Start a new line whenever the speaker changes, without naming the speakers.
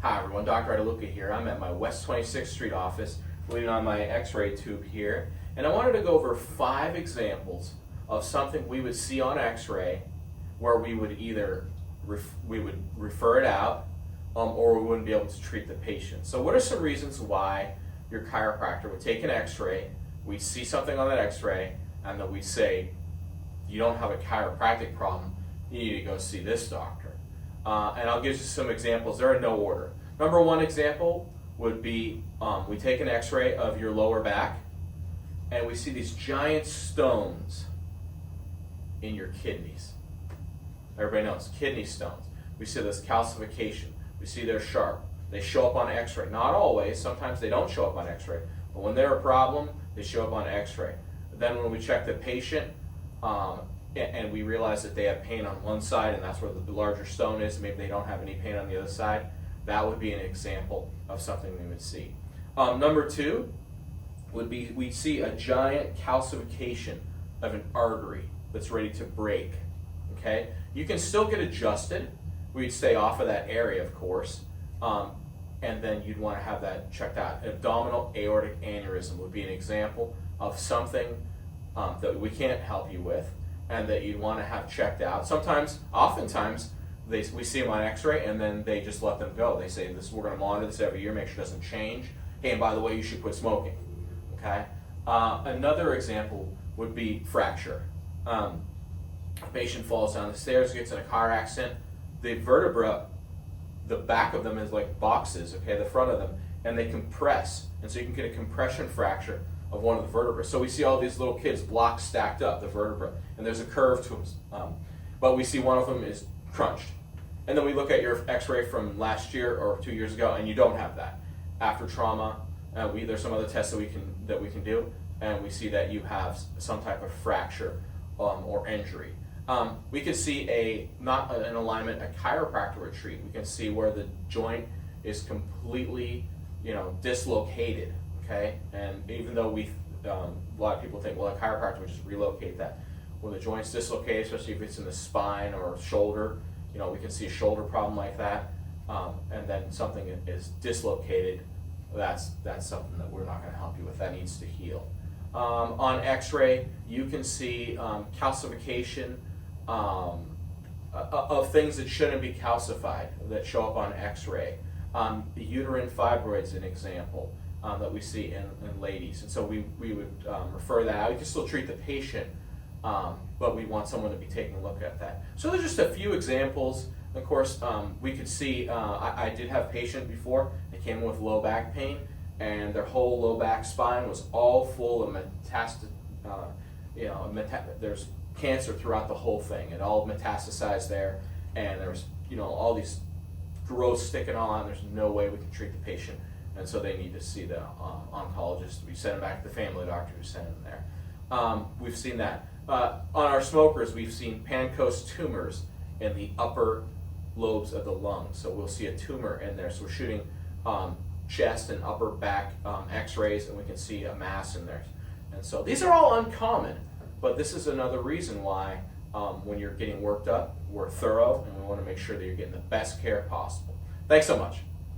Hi everyone, Dr. Adaluca here. I'm at my West 26th Street office, leaning on my x-ray tube here, and I wanted to go over 5 examples of something we would see on x-ray where we would either refer it out or we wouldn't be able to treat the patient. So what are some reasons why your chiropractor would take an x-ray, we see something on that x-ray, and then we say, you don't have a chiropractic problem, you need to go see this doctor. And I'll give you some examples. They're in no order. Number one example would be we take an x-ray of your lower back and we see these giant stones in your kidneys. Everybody knows kidney stones. We see this calcification. We see they're sharp. They show up on x-ray. Not always. Sometimes they don't show up on x-ray. But when they're a problem, they show up on x-ray. Then when we check the patient, and we realize that they have pain on one side and that's where the larger stone is, maybe they don't have any pain on the other side, that would be an example of something we would see. Number two would be we see a giant calcification of an artery that's ready to break. Okay, you can still get adjusted. We'd stay off of that area, of course, and then you'd want to have that checked out. Abdominal aortic aneurysm would be an example of something that we can't help you with, and that you'd want to have checked out. Oftentimes, we see them on x-ray and then they just let them go. They say, we're going to monitor this every year, make sure it doesn't change. Hey, and by the way, you should quit smoking. Okay. Another example would be fracture. A patient falls down the stairs, gets in a car accident. The vertebra, the back of them is like boxes, okay, the front of them, and they compress. And so you can get a compression fracture of one of the vertebrae. So we see all these little kids, blocks stacked up, the vertebra, and there's a curve to them. But we see one of them is crunched. And then we look at your x-ray from last year or 2 years ago, and you don't have that. After trauma, there's some other tests that we can do, and we see that you have some type of fracture or injury. We could see not an alignment, a chiropractor retreat. We can see where the joint is completely, dislocated. Okay, and even though a lot of people think, well, a chiropractor would just relocate that. When the joint's dislocated, especially if it's in the spine or shoulder, we can see a shoulder problem like that, and then something is dislocated. That's something that we're not going to help you with. That needs to heal. On X-ray, you can see calcification of things that shouldn't be calcified that show up on X-ray. The uterine fibroids is an example that we see in ladies, and so we would refer that out. We can still treat the patient, but we want someone to be taking a look at that. So there's just a few examples. Of course, we could see, I did have a patient before, they came in with low back pain, and their whole low back spine was all full of there's cancer throughout the whole thing. It all metastasized there, and there was, all these growths sticking on. There's no way we can treat the patient. And so they need to see the oncologist. We send them back to the family doctor who sent them there. We've seen that. On our smokers, we've seen Pancoast tumors in the upper lobes of the lungs. So we'll see a tumor in there. So we're shooting chest and upper back x-rays, and we can see a mass in there. And so these are all uncommon, but this is another reason why when you're getting worked up, we're thorough, and we want to make sure that you're getting the best care possible. Thanks so much.